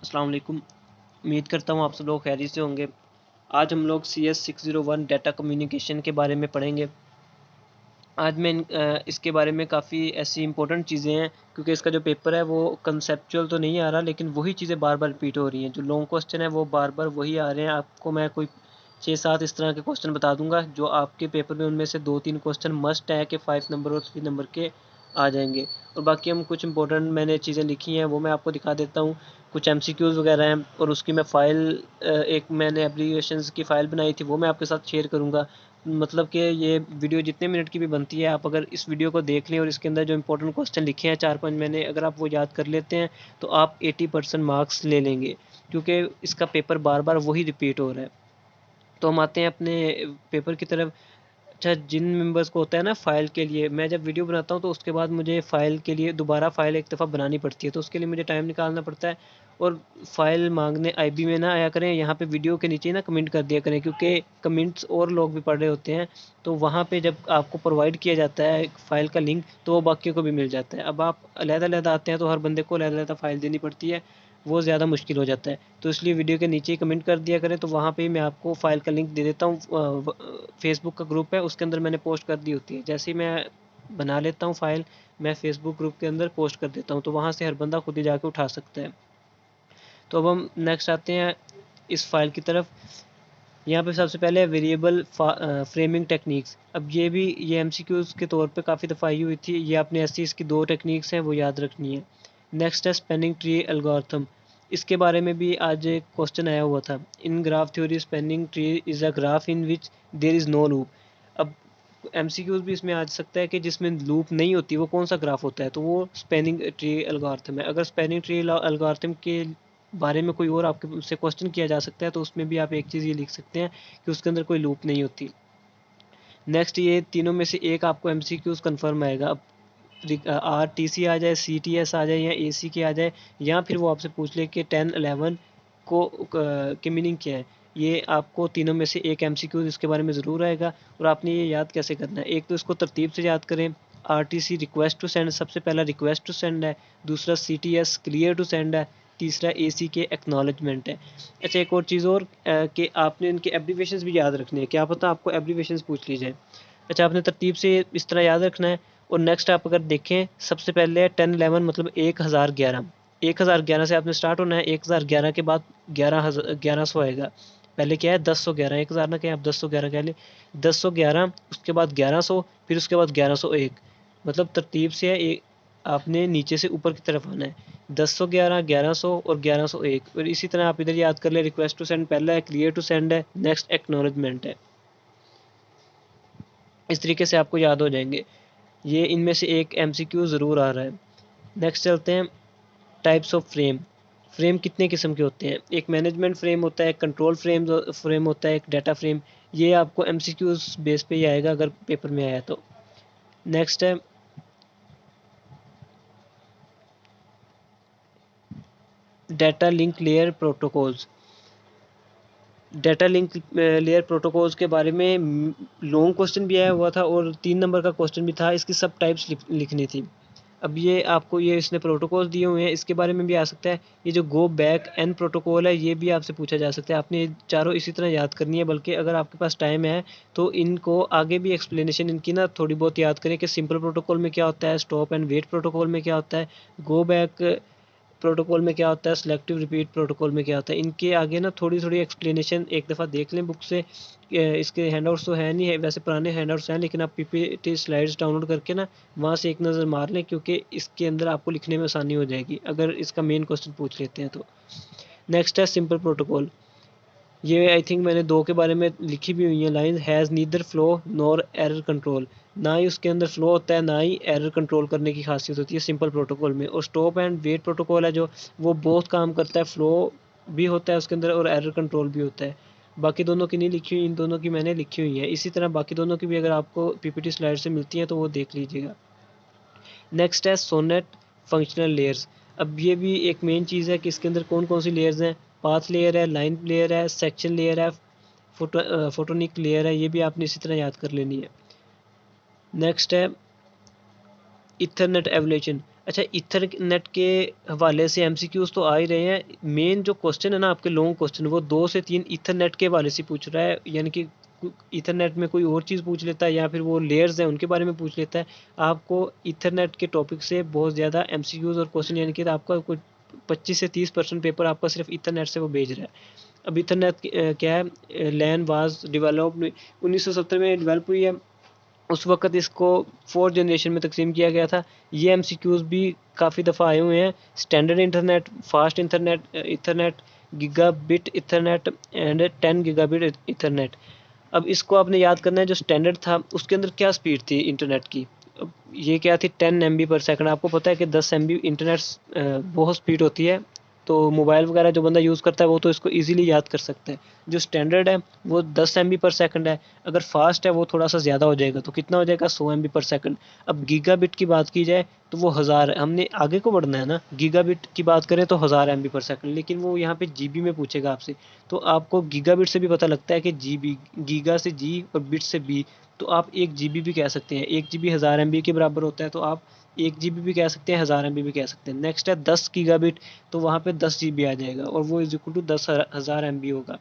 अस्सलाम वालेकुम। उम्मीद करता हूँ आप सब लोग खैरियत से होंगे। आज हम लोग CS601 डाटा कम्युनिकेशन के बारे में पढ़ेंगे। आज मैं इसके बारे में काफ़ी ऐसी इंपॉर्टेंट चीज़ें हैं, क्योंकि इसका जो पेपर है वो कंसेप्चुअल तो नहीं आ रहा, लेकिन वही चीज़ें बार बार रिपीट हो रही हैं। जो लॉन्ग क्वेश्चन है वो बार बार वही आ रहे हैं। आपको मैं कोई 6-7 इस तरह के क्वेश्चन बता दूंगा जो आपके पेपर में उनमें से 2-3 क्वेश्चन मस्ट है कि 5 नंबर और 3 नंबर के आ जाएंगे। और बाकी हम कुछ इंपॉर्टेंट मैंने चीज़ें लिखी हैं वो मैं आपको दिखा देता हूँ। कुछ MCQs वगैरह हैं और उसकी मैं फ़ाइल एक मैंने एप्लीकेशंस की फ़ाइल बनाई थी वो मैं आपके साथ शेयर करूँगा। मतलब कि ये वीडियो जितने मिनट की भी बनती है, आप अगर इस वीडियो को देख लें और इसके अंदर जो इंपॉर्टेंट क्वेश्चन लिखे हैं 4-5 मैंने, अगर आप वो याद कर लेते हैं तो आप 80% मार्क्स ले लेंगे, क्योंकि इसका पेपर बार बार वही रिपीट हो रहा है। तो हम आते हैं अपने पेपर की तरफ। अच्छा, जिन मेंबर्स को होता है ना फ़ाइल के लिए, मैं जब वीडियो बनाता हूँ तो उसके बाद मुझे फ़ाइल के लिए दोबारा फ़ाइल एक दफ़ा बनानी पड़ती है, तो उसके लिए मुझे टाइम निकालना पड़ता है। और फ़ाइल मांगने IB में ना आया करें, यहाँ पे वीडियो के नीचे ना कमेंट कर दिया करें, क्योंकि कमेंट्स और लोग भी पढ़ रहे होते हैं। तो वहाँ पे जब आपको प्रोवाइड किया जाता है फ़ाइल का लिंक, तो वो बाकियों को भी मिल जाता है। अब आप अलग-अलग आते हैं तो हर बंदे को अलग-अलग फ़ाइल देनी पड़ती है, वो ज़्यादा मुश्किल हो जाता है। तो इसलिए वीडियो के नीचे ही कमेंट कर दिया करें, तो वहाँ पे ही मैं आपको फ़ाइल का लिंक दे देता हूँ। फेसबुक का ग्रुप है उसके अंदर मैंने पोस्ट कर दी होती है। जैसे ही मैं बना लेता हूँ फ़ाइल, मैं फेसबुक ग्रुप के अंदर पोस्ट कर देता हूँ, तो वहाँ से हर बंदा खुद ही जाके उठा सकता है। तो अब हम नेक्स्ट आते हैं इस फ़ाइल की तरफ। यहाँ पे सबसे पहले वेरिएबल फ्रेमिंग टेक्निक्स। अब ये MCQs के तौर पे काफ़ी दफ़ा आई हुई थी। ये आपने ऐसी इसकी 2 टेक्निक्स हैं वो याद रखनी है। नेक्स्ट है स्पैनिंग ट्री एल्गोरिथम। इसके बारे में भी आज एक क्वेश्चन आया हुआ था। In graph theory spanning tree is a graph in which there is no loop. अब MCQs भी इसमें आ सकता है कि जिसमें लूप नहीं होती वो कौन सा ग्राफ होता है, तो वो स्पैनिंग ट्री एल्गोरिथम है। अगर स्पैनिंग ट्री एल्गोरिथम के बारे में कोई और आपके से क्वेश्चन किया जा सकता है, तो उसमें भी आप एक चीज़ ये लिख सकते हैं कि उसके अंदर कोई लूप नहीं होती। नेक्स्ट, ये तीनों में से एक आपको MCQs कन्फर्म आएगा। अब RTC आ जाए, CTS आ जाए या AC आ जाए, या फिर वो आपसे पूछ ले कि 10-11 को की मीनिंग क्या है। ये आपको तीनों में से एक MCQ इसके बारे में ज़रूर आएगा। और आपने ये याद कैसे करना है, एक तो इसको तरतीब से याद करें। RTC रिक्वेस्ट टू सेंड, सबसे पहला रिक्वेस्ट टू सेंड है। दूसरा CTS क्लियर टू सेंड है। तीसरा AC के एक्नॉलेजमेंट है। अच्छा, एक और चीज़ और कि आपने इनके एब्रीविएशंस भी याद रखने हैं। क्या पता आपको एब्रीविएशंस पूछ ली जाए। अच्छा, आपने तरतीब से इस तरह याद रखना है। और नेक्स्ट आप अगर देखें, सबसे पहले है 10-11 मतलब 1011। 1011 से आपने स्टार्ट होना है। 1011 के बाद 1100 आएगा। पहले क्या है 1011, 1000 ना कहें आप 1011 कह लें। 1011 उसके बाद 1100, फिर उसके बाद 1101। मतलब तरतीब से है, एक आपने नीचे से ऊपर की तरफ आना है। 1011, 1100 और 1101। और इसी तरह आप इधर याद कर ले, रिक्वेस्ट टू सेंड पहला है, क्लियर टू सेंड है, नेक्स्ट एक्नॉलेजमेंट है। इस तरीके से आपको याद हो जाएंगे। ये इनमें से एक MCQ ज़रूर आ रहा है। नेक्स्ट चलते हैं टाइप्स ऑफ फ्रेम। फ्रेम कितने किस्म के होते हैं, एक मैनेजमेंट फ्रेम होता है, एक कंट्रोल फ्रेम होता है, एक डाटा फ्रेम। ये आपको MCQ बेस पे ही आएगा अगर पेपर में आया तो। नेक्स्ट है data link layer protocols. Data link layer protocols के बारे में लॉन्ग क्वेश्चन भी आया हुआ था और 3 नंबर का क्वेश्चन भी था। इसकी सब टाइप्स लिखनी थी। अब ये आपको ये इसने प्रोटोकॉल दिए हुए हैं, इसके बारे में भी आ सकता है। ये जो गो बैक एन प्रोटोकॉल है, ये भी आपसे पूछा जा सकता है। आपने ये चारों इसी तरह याद करनी है, बल्कि अगर आपके पास टाइम है तो इनको आगे भी एक्सप्लेनेशन इनकी ना थोड़ी बहुत याद करें कि सिंपल प्रोटोकॉल में क्या होता है, स्टॉप एंड वेट प्रोटोकॉल में क्या होता है, गो बैक प्रोटोकॉल में क्या होता है, सेलेक्टिव रिपीट प्रोटोकॉल में क्या होता है। इनके आगे ना थोड़ी थोड़ी एक्सप्लेनेशन एक दफ़ा देख लें बुक से। इसके हैंडआउट्स तो है नहीं है, वैसे पुराने हैंडआउट्स हैं, लेकिन आप PPT स्लाइड्स डाउनलोड करके ना वहाँ से एक नज़र मार लें, क्योंकि इसके अंदर आपको लिखने में आसानी हो जाएगी अगर इसका मेन क्वेश्चन पूछ लेते हैं तो। नेक्स्ट है सिंपल प्रोटोकॉल। ये आई थिंक मैंने 2 के बारे में लिखी भी हुई है line. Has neither flow nor error control. ना ही उसके अंदर फ्लो होता है, ना ही एरर कंट्रोल करने की खासियत होती है सिंपल प्रोटोकॉल में। और स्टॉप एंड वेट प्रोटोकॉल है जो, वो बहुत काम करता है, फ्लो भी होता है उसके अंदर और एरर कंट्रोल भी होता है। बाकी दोनों की नहीं लिखी हुई, इन दोनों की मैंने लिखी हुई है। इसी तरह बाकी दोनों की भी अगर आपको PPT स्लाइड से मिलती हैं तो वो देख लीजिएगा। नेक्स्ट है सोनेट फंक्शनल लेयर्स। अब ये भी एक मेन चीज़ है कि इसके अंदर कौन कौन सी लेयर्स हैं। पाथ लेयर है, लाइन लेयर है, सेक्शन लेयर है, फोटोनिक लेयर है। ये भी आपने इसी तरह याद कर लेनी है। नेक्स्ट है इथरनेट एवोल्यूशन। अच्छा, ईथरनेट के हवाले से एमसीक्यूज तो आ ही रहे हैं। मेन जो क्वेश्चन है ना आपके लॉन्ग क्वेश्चन, वो 2 से 3 ईथरनेट के हवाले से पूछ रहा है, यानी कि ईथरनेट में कोई और चीज़ पूछ लेता है या फिर वो लेयर्स हैं उनके बारे में पूछ लेता है। आपको ईथरनेट के टॉपिक से बहुत ज़्यादा एमसीक्यूज और क्वेश्चन, यानी कि आपका कुछ 25 से 30% पेपर आपका सिर्फ ईथरनेट से वो भेज रहा है। अब ईथरनेट क्या है, लैन वाज डेवलप्ड 1970 में डेवलप हुई है। उस वक़्त इसको 4 जनरेशन में तक़सीम किया गया था। ये एमसीक्यूज़ भी काफ़ी दफ़ा आए हुए हैं। Standard internet, fast Ethernet, gigabit Ethernet and 10 gigabit Ethernet. अब इसको आपने याद करना है, जो स्टैंडर्ड था उसके अंदर क्या स्पीड थी इंटरनेट की। अब ये क्या थी, 10 एमबी पर सेकंड। आपको पता है कि 10 एमबी इंटरनेट बहुत स्पीड होती है, तो मोबाइल वगैरह जो बंदा यूज़ करता है वो तो इसको इजीली याद कर सकता है। जो स्टैंडर्ड है वो 10 एमबी पर सेकंड है। अगर फास्ट है वो थोड़ा सा ज़्यादा हो जाएगा, तो कितना हो जाएगा, 100 एमबी पर सेकंड। अब गीगाबिट की बात की जाए तो वो 1000 है। हमने आगे को बढ़ना है ना, गीगाबिट की बात करें तो 1000 एमबी पर सेकंड, लेकिन वो यहाँ पे जीबी में पूछेगा आपसे। तो आपको गीगाबिट से भी पता लगता है कि जीबी, गीगा से जी और बिट से बी, तो आप 1 जीबी भी कह सकते हैं। 1 जीबी 1000 एमबी के बराबर होता है, तो आप 1 जीबी भी कह सकते हैं, 1000 एमबी भी कह सकते हैं। नेक्स्ट है 10 गीगाबिट, तो वहाँ पे 10 जीबी आ जाएगा और वो इज इक्वल टू 10,000 एमबी होगा।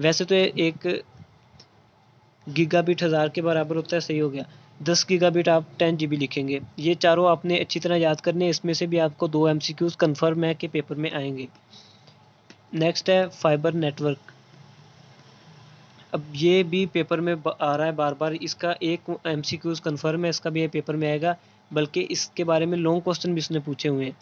वैसे तो एक गीगाबिट 1000 के बराबर होता है, सही हो गया। 10 गीगाबिट आप 10 जीबी लिखेंगे। ये चारों आपने अच्छी तरह याद करने हैं। इसमें से भी आपको 2 एमसीक्यूज कन्फर्म है कि पेपर में आएंगे। नेक्स्ट है फाइबर नेटवर्क। अब ये भी पेपर में आ रहा है बार बार। इसका एक एमसीक्यूज कन्फर्म है, इसका भी ये पेपर में आएगा, बल्कि इसके बारे में लॉन्ग क्वेश्चन भी इसने पूछे हुए हैं।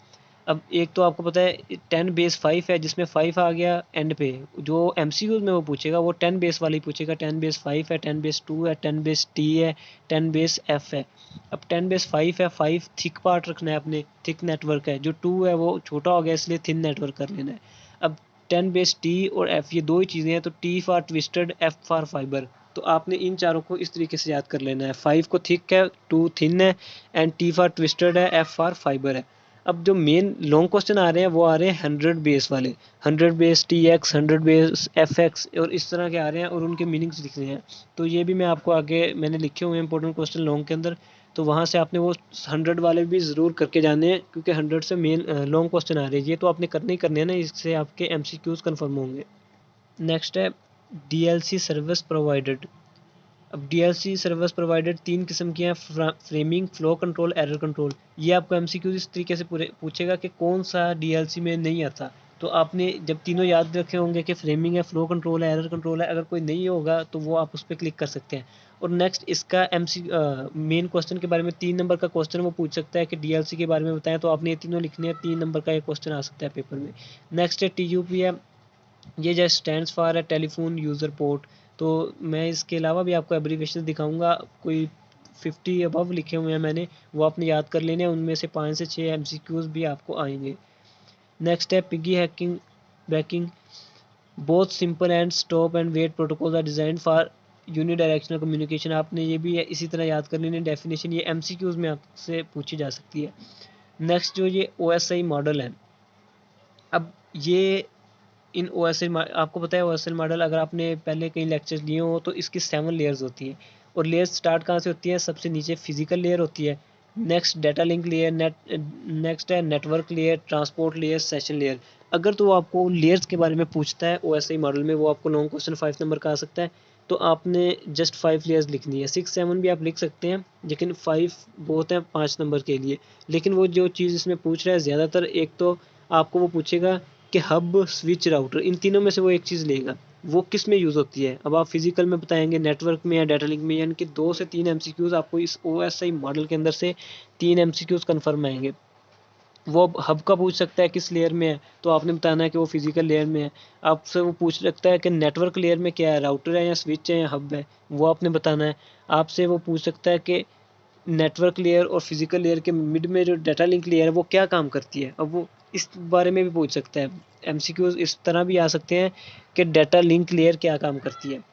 अब एक तो आपको पता है 10 बेस 5 है, जिसमें 5 आ गया एंड पे। जो एमसीक्यूज में वो पूछेगा वो 10 बेस वाली पूछेगा। 10 बेस 5 है, 10 बेस 2 है, 10 बेस टी है, 10 बेस एफ है। अब 10 बेस 5 है, 5 थिक पार्ट रखना है अपने, थिक नेटवर्क है। जो 2 है वो छोटा हो गया, इसलिए थिन नेटवर्क कर लेना है। अब 10 बेस टी और एफ, ये दो ही चीज़ें हैं, तो T for twisted, F for fibre. तो आपने इन चारों को इस तरीके से याद कर लेना है। 5 को थिक है, 2 थिन है, एंड टी फॉर ट्विस्टेड है, एफ फॉर फाइबर है। अब जो मेन लॉन्ग क्वेश्चन आ रहे हैं वो आ रहे हैं 100 बेस वाले, 100 base T x, 100 base F x, और इस तरह के आ रहे हैं और उनके मीनिंग्स लिख रहे हैं। तो ये भी मैं आपको आगे मैंने लिखे हुए हैं इंपॉर्टेंट क्वेश्चन लॉन्ग के अंदर, तो वहाँ से आपने वो 100 वाले भी ज़रूर करके जाने हैं, क्योंकि 100 से मेन लॉन्ग क्वेश्चन आ रहे हैं। ये तो आपने करने ही करने हैं ना, इससे आपके एमसीक्यूज कन्फर्म होंगे। नेक्स्ट है डीएलसी सर्विस प्रोवाइडेड। अब डीएलसी सर्विस प्रोवाइडेड 3 किस्म की हैं, framing, flow control, error control. ये आपको एमसीक्यू इस तरीके से पूरे पूछेगा कि कौन सा डीएलसी में नहीं आता। तो आपने जब तीनों याद रखे होंगे कि फ्रेमिंग है, फ्लो कंट्रोल है, एरर कंट्रोल है, अगर कोई नहीं होगा तो वो आप उस पर क्लिक कर सकते हैं। और नेक्स्ट इसका मेन क्वेश्चन के बारे में 3 नंबर का क्वेश्चन वो पूछ सकता है कि डीएलसी के बारे में बताएं, तो आपने ये तीनों लिखने हैं। 3 नंबर का ये क्वेश्चन आ सकता है पेपर में। नेक्स्ट है टीयूपी है, ये जस्ट स्टैंड्स फॉर है टेलीफोन यूज़र पोर्ट। तो मैं इसके अलावा भी आपको एब्रीविएशन दिखाऊंगा, कोई 50 अबव लिखे हुए हैं मैंने, वो आपने याद कर लेने हैं। उनमें से 5 से 6 एमसीक्यूज भी आपको आएंगे। नेक्स्ट है piggy hacking backing. Both simple and stop and wait protocol are design for unidirectional communication. आपने ये भी इसी तरह याद कर लेनी डेफिनेशन, ये एमसीक्यूज में आपसे पूछी जा सकती है। नेक्स्ट जो ये ओएसआई मॉडल है, अब ये इन ओएसएल, आपको पता है ओएसएल मॉडल, अगर आपने पहले कई लेक्चर्स लिए हो तो इसकी 7 लेयर्स होती हैं। और लेयर्स स्टार्ट कहाँ से होती है, सबसे नीचे फिजिकल लेयर होती है। Next data link layer, next है network layer, transport layer, session layer. अगर तो आपको लेयर्स के बारे में पूछता है ओएसआई मॉडल में, वो आपको लॉन्ग क्वेश्चन 5 नंबर का आ सकता है। तो आपने जस्ट 5 लेयर्स लिखनी है। 6 7 भी आप लिख सकते हैं, लेकिन 5 बहुत है 5 नंबर के लिए। लेकिन वो जो चीज़ इसमें पूछ रहा है ज़्यादातर, एक तो आपको वो पूछेगा कि हब, स्विच, राउटर, इन तीनों में से वो एक चीज़ लेगा, वो किस में यूज़ होती है। अब आप फिजिकल में बताएंगे, नेटवर्क में या डाटा लिंक में, यानी कि 2 से 3 एमसीक्यूज आपको इस ओएसआई मॉडल के अंदर से 3 एमसीक्यूज कन्फर्म आएंगे। वो हब का पूछ सकता है किस लेयर में है, तो आपने बताना है कि वो फिजिकल लेयर में है। आपसे वो पूछ सकता है कि नेटवर्क लेयर में क्या है, राउटर है या स्विच है या हब है, वो आपने बताना है। आपसे वो पूछ सकता है कि नेटवर्क लेयर और फिजिकल लेयर के मिड में जो डाटा लिंक लेयर है वो क्या काम करती है। अब वो इस बारे में भी पूछ सकता है। एमसीक्यूज इस तरह भी आ सकते हैं कि डाटा लिंक लेयर क्या काम करती है।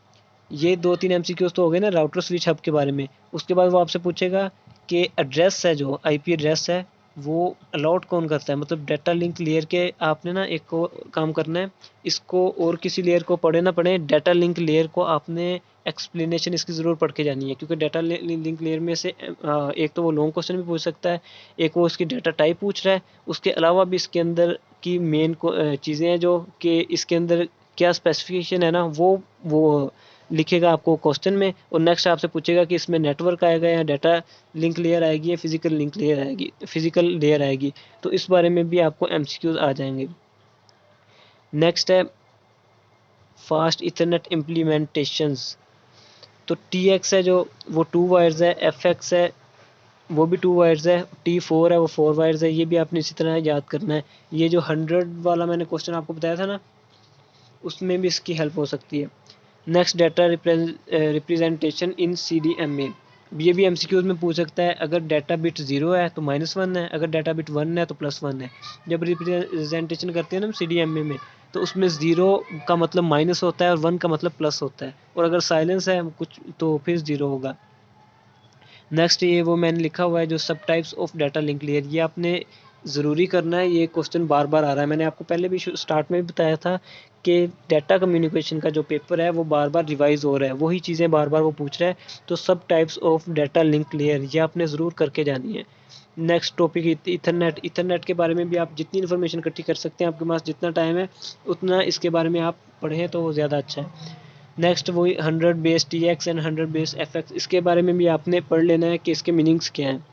ये 2-3 एमसीक्यूज तो हो गए ना राउटर स्विच हब के बारे में। उसके बाद वो आपसे पूछेगा कि एड्रेस है, जो आईपी एड्रेस है, वो अलॉट कौन करता है। मतलब डाटा लिंक लेयर के आपने ना एक को काम करना है, इसको और किसी लेयर को पढ़े ना पढ़े, डाटा लिंक लेयर को आपने एक्सप्लेनेशन इसकी ज़रूर पढ़ के जानी है, क्योंकि डाटा लिंक लेयर में से एक तो वो लॉन्ग क्वेश्चन भी पूछ सकता है, एक वो उसकी डाटा टाइप पूछ रहा है, उसके अलावा भी इसके अंदर की मेन चीज़ें हैं जो कि इसके अंदर क्या स्पेसिफिकेशन है ना, वो लिखेगा आपको क्वेश्चन में, और नेक्स्ट आपसे पूछेगा कि इसमें नेटवर्क आएगा या डाटा लिंक लेयर आएगी या फिजिकल लिंक लेयर आएगी, फिजिकल लेयर आएगी। तो इस बारे में भी आपको एमसीक्यूज आ जाएंगे। नेक्स्ट है फास्ट इथरनेट इम्प्लीमेंटेशंस। तो TX है जो वो 2 वायर्स है, FX है वो भी 2 वायर्स है, T4 है वो 4 वायर्स है। ये भी आपने इसी तरह याद करना है। ये जो 100 वाला मैंने क्वेश्चन आपको बताया था ना, उसमें भी इसकी हेल्प हो सकती है। Next data representation in CDMA, ये भी MCQs में पूछ सकता है। अगर डाटा बिट 0 है तो -1 है, अगर डाटा बिट 1 है तो +1 है। जब रिप्रेजेंटेशन करते हैं ना हम CDMA में, तो उसमें 0 का मतलब माइनस होता है और 1 का मतलब प्लस होता है, और अगर साइलेंस है कुछ तो फिर 0 होगा। नेक्स्ट ये वो मैंने लिखा हुआ है जो सब types of data link layer, ये आपने ज़रूरी करना है। ये क्वेश्चन बार बार आ रहा है, मैंने आपको पहले भी स्टार्ट में भी बताया था कि डाटा कम्युनिकेशन का जो पेपर है वो बार बार रिवाइज हो रहा है, वही चीज़ें बार बार वो पूछ रहा है। तो सब types of data link layer ये आपने ज़रूर करके जानी है। Next topic Ethernet. इथरनेट के बारे में भी आप जितनी इन्फॉर्मेशन इकट्ठी कर सकते हैं, आपके पास जितना टाइम है उतना इसके बारे में आप पढ़ें तो वो ज़्यादा अच्छा है। नेक्स्ट वही 100 base TX and 100 base FX, इसके बारे में भी आपने पढ़ लेना है कि इसके मीनिंग्स क्या हैं।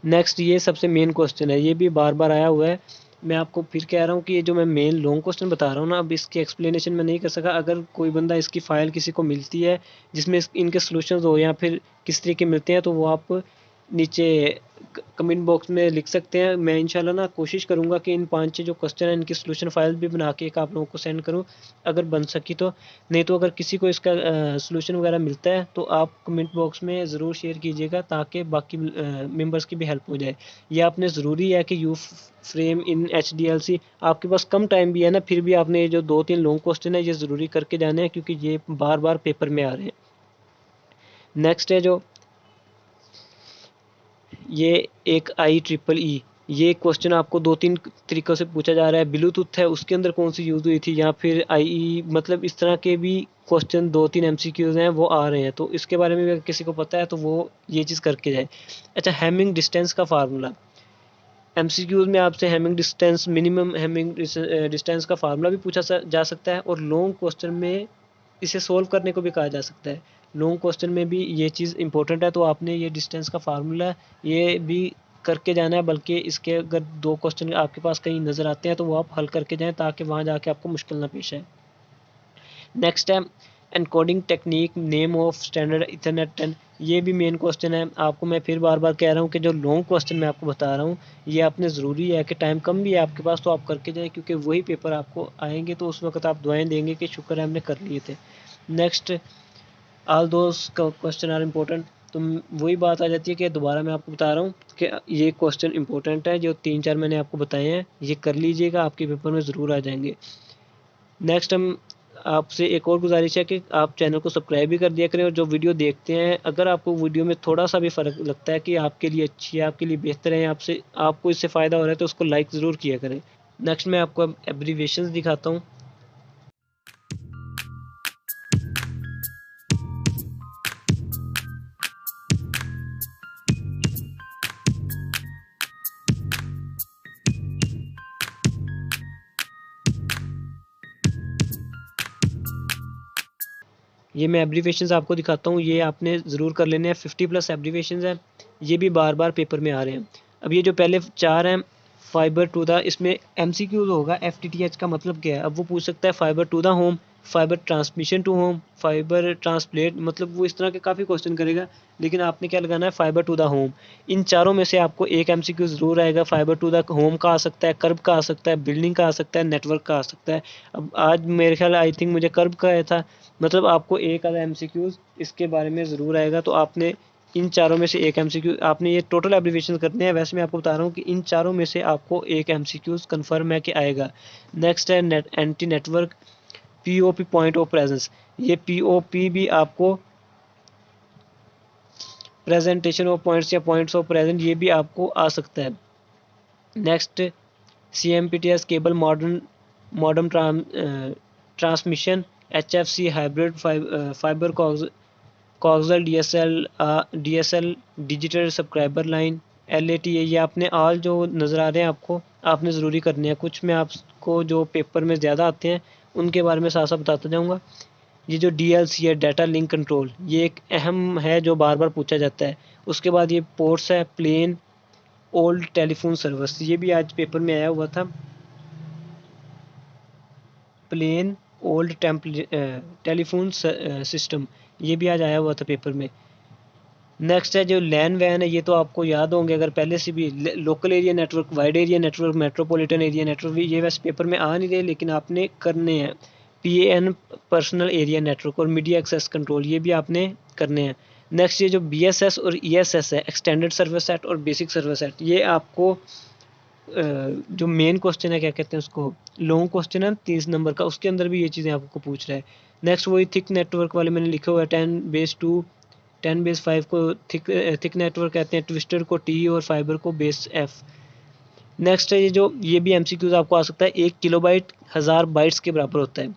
नेक्स्ट ये सबसे मेन क्वेश्चन है, ये भी बार बार आया हुआ है। मैं आपको फिर कह रहा हूँ कि ये जो मैं मेन लॉन्ग क्वेश्चन बता रहा हूँ ना, अब इसकी एक्सप्लेनेशन मैं नहीं कर सका। अगर कोई बंदा इसकी फ़ाइल किसी को मिलती है जिसमें इनके सॉल्यूशंस हो या फिर किस तरीके मिलते हैं, तो वो आप नीचे कमेंट बॉक्स में लिख सकते हैं। मैं इंशाल्लाह ना कोशिश करूँगा कि इन 5-6 जो क्वेश्चन हैं इनकी सॉल्यूशन फाइल भी बना के एक आप लोगों को सेंड करूँ, अगर बन सकी तो। नहीं तो अगर किसी को इसका सॉल्यूशन वगैरह मिलता है तो आप कमेंट बॉक्स में ज़रूर शेयर कीजिएगा, ताकि बाकी मेंबर्स की भी हेल्प हो जाए। ये आपने ज़रूरी है कि यू फ्रेम इन HDLC, आपके पास कम टाइम भी है ना, फिर भी आपने ये जो 2-3 लॉन्ग क्वेश्चन है ये ज़रूरी करके जाने हैं, क्योंकि ये बार बार पेपर में आ रहे हैं। नेक्स्ट है जो ये एक IEEE, ये क्वेश्चन आपको 2-3 तरीकों से पूछा जा रहा है। ब्लूटूथ है उसके अंदर कौन सी यूज़ हुई थी, या फिर IE, मतलब इस तरह के भी क्वेश्चन 2-3 MCQs हैं वो आ रहे हैं। तो इसके बारे में अगर किसी को पता है तो वो ये चीज़ करके जाए। अच्छा, हैमिंग डिस्टेंस का फार्मूला, MCQs में आपसे Hamming distance, minimum Hamming distance का फार्मूला भी पूछा जा सकता है, और लॉन्ग क्वेश्चन में इसे सोल्व करने को भी कहा जा सकता है। लॉन्ग क्वेश्चन में भी ये चीज़ इंपॉर्टेंट है, तो आपने ये डिस्टेंस का फार्मूला ये भी करके जाना है। बल्कि इसके अगर 2 क्वेश्चन आपके पास कहीं नज़र आते हैं तो वो आप हल करके जाएँ, ताकि वहाँ जाके आपको मुश्किल ना पेश आए। नेक्स्ट है encoding technique, name of standard Ethernet 10, ये भी मेन क्वेश्चन है। आपको मैं फिर बार बार कह रहा हूँ कि जो लॉन्ग क्वेश्चन मैं आपको बता रहा हूँ ये आपने ज़रूरी है कि टाइम कम भी है आपके पास तो आप करके जाएँ, क्योंकि वही पेपर आपको आएंगे तो उस वक्त आप दुआएं देंगे कि शुक्र है हमने कर लिए थे। Next, all those question are important. तो वही बात आ जाती है कि दोबारा मैं आपको बता रहा हूँ कि ये क्वेश्चन इंपॉर्टेंट है, जो 3-4 मैंने आपको बताए हैं ये कर लीजिएगा, आपके पेपर में ज़रूर आ जाएंगे। नेक्स्ट हम आपसे एक और गुजारिश है कि आप चैनल को सब्सक्राइब भी कर दिया करें, और जो वीडियो देखते हैं अगर आपको वीडियो में थोड़ा सा भी फ़र्क लगता है कि आपके लिए अच्छी है, आपके लिए बेहतर है, आपसे आपको इससे फ़ायदा हो रहा है, तो उसको लाइक ज़रूर किया करें। नेक्स्ट मैं आपको अब एब्रीविएशंस दिखाता हूँ। ये मैं एब्रीविएशंस आपको दिखाता हूँ, ये आपने ज़रूर कर लेने हैं। 50+ एब्रीविएशंस हैं, ये भी बार बार पेपर में आ रहे हैं। अब ये जो पहले 4 हैं, फाइबर टू द, इसमें MCQs होगा FTTH का मतलब क्या है। अब वो पूछ सकता है fibre to the home, fibre transmission to home, fibre transplant, मतलब वो इस तरह के काफ़ी क्वेश्चन करेगा। लेकिन आपने क्या लगाना है, फाइबर टू द होम। इन चारों में से आपको एक MCQ ज़रूर आएगा। फाइबर टू द होम का आ सकता है, कर्ब का आ सकता है, बिल्डिंग का आ सकता है, नेटवर्क का आ सकता है। अब आज मेरे ख्याल आई थिंक मुझे कर्ब का आया था, मतलब आपको एक आधा MCQs इसके बारे में ज़रूर आएगा। तो आपने इन चारों में से एक MCQ, आपने ये टोटल एब्रीविएशन करने हैं। वैसे मैं आपको बता रहा हूँ कि इन चारों में से आपको एक MCQs कन्फर्म है कि आएगा। नेक्स्ट है anti network POP, point of presence. ये POP भी आपको प्रेजेंटेशन ऑफ पॉइंट्स या पॉइंट्स ऑफ प्रेजेंट, ये भी आपको आ सकता है। Next CMPTS cable modern transmission HFC hybrid fibre coxal DSL digital subscriber line LATA। ये आपने ऑल जो नज़र आ रहे हैं आपको, आपने ज़रूरी करने हैं। कुछ मैं आपको जो पेपर में ज़्यादा आते हैं उनके बारे में साथ साथ बताता जाऊँगा। ये जो DLC है, डाटा लिंक कंट्रोल, ये एक अहम है जो बार बार पूछा जाता है। उसके बाद ये पोर्ट्स है, प्लेन ओल्ड टेलीफोन सर्विस, ये भी आज पेपर में आया हुआ था। प्लेन ओल्ड टेलीफोन सिस्टम, ये भी आज आया हुआ था पेपर में। नेक्स्ट है जो लैन वैन है, ये तो आपको याद होंगे अगर पहले से भी। Local area network, wide area network, metropolitan area network, ये वैसे पेपर में आ नहीं रहे लेकिन आपने करने हैं। PAN पर्सनल एरिया नेटवर्क और मीडिया एक्सेस कंट्रोल, ये भी आपने करने हैं। नेक्स्ट ये जो BSS और ESS है, एक्सटेंडेड सर्विस सेट और बेसिक सर्विस सेट, ये आपको जो मेन क्वेश्चन है, क्या कहते हैं उसको, लॉन्ग क्वेश्चन है 30 नंबर का, उसके अंदर भी ये चीज़ें आपको पूछ रहा है। नेक्स्ट वही थिक नेटवर्क वाले मैंने लिखा हुआ है, 10 बेस 5 को थिक नेटवर्क कहते हैं, ट्विस्टर को T और फाइबर को बेस F। नेक्स्ट है ये भी MCQs आपको आ सकता है। 1 किलोबाइट 1000 बाइट्स के बराबर होता है।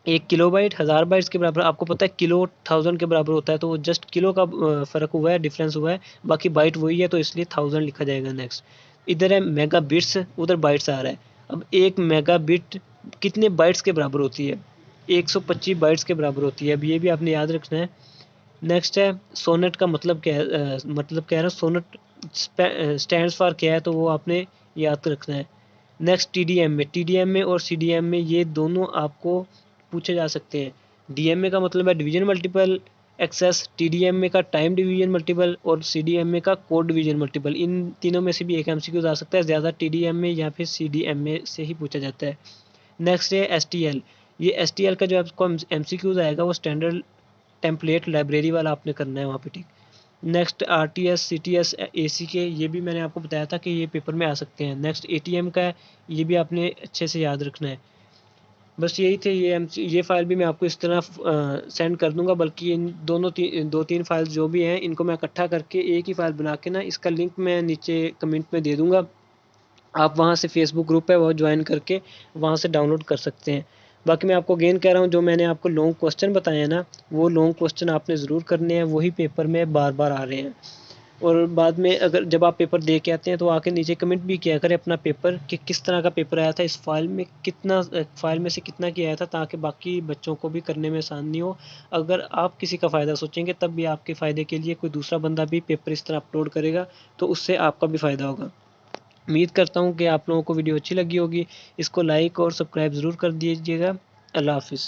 1 किलोबाइट 1000 बाइट्स के बराबर, आपको पता है किलो 1000 के बराबर होता है, तो वो जस्ट किलो का फ़र्क हुआ है, डिफरेंस हुआ है, बाकी बाइट वही है तो इसलिए 1000 लिखा जाएगा। नेक्स्ट इधर है मेगा बिट्स, उधर बाइट्स आ रहा है। अब 1 मेगा बिट कितने बाइट्स के बराबर होती है? 125 बाइट्स के बराबर होती है। अब ये भी आपने याद रखना है। नेक्स्ट है सोनेट का मतलब क्या है, मतलब कह रहा हूँ सोनेट स्टैंड्स फॉर क्या है, तो वो आपने याद रखना है। नेक्स्ट TDMA और CDMA, ये दोनों आपको पूछे जा सकते हैं। DMA का मतलब है डिवीजन मल्टीपल एक्सेस, TDMA का टाइम डिवीजन मल्टीपल और CDMA का कोड डिवीजन मल्टीपल। इन तीनों में से भी एक MCQ आ सकता है, ज़्यादा TDMA या फिर CDMA से ही पूछा जाता है। नेक्स्ट है STL। ये STL का जो आपको MCQ आएगा वो स्टैंडर्ड टेम्पलेट लाइब्रेरी वाला आपने करना है वहाँ पे, ठीक। नेक्स्ट RTS CTS AC के, ये भी मैंने आपको बताया था कि ये पेपर में आ सकते हैं। नेक्स्ट ATM का है, ये भी आपने अच्छे से याद रखना है। बस यही थे ये फाइल भी मैं आपको इस तरह सेंड कर दूंगा, बल्कि इन दो तीन फाइल्स जो भी हैं इनको मैं इकट्ठा करके एक ही फाइल बना के ना, इसका लिंक मैं नीचे कमेंट में दे दूंगा। आप वहाँ से फेसबुक ग्रुप है वो ज्वाइन करके वहाँ से डाउनलोड कर सकते हैं। बाकी मैं आपको अगेन कह रहा हूँ, जो मैंने आपको लॉन्ग क्वेश्चन बताए हैं ना, वो लॉन्ग क्वेश्चन आपने ज़रूर करने हैं, वही पेपर में बार बार आ रहे हैं। और बाद में अगर जब आप पेपर दे के आते हैं तो आके नीचे कमेंट भी किया करें अपना पेपर कि किस तरह का पेपर आया था, इस फाइल में से कितना किया आया था, ताकि बाकी बच्चों को भी करने में आसानी हो। अगर आप किसी का फ़ायदा सोचेंगे तब भी आपके फ़ायदे के लिए कोई दूसरा बंदा भी पेपर इस तरह अपलोड करेगा तो उससे आपका भी फ़ायदा होगा। उम्मीद करता हूँ कि आप लोगों को वीडियो अच्छी लगी होगी। इसको लाइक और सब्सक्राइब ज़रूर कर दीजिएगा। अल्लाह हाफ़िज़।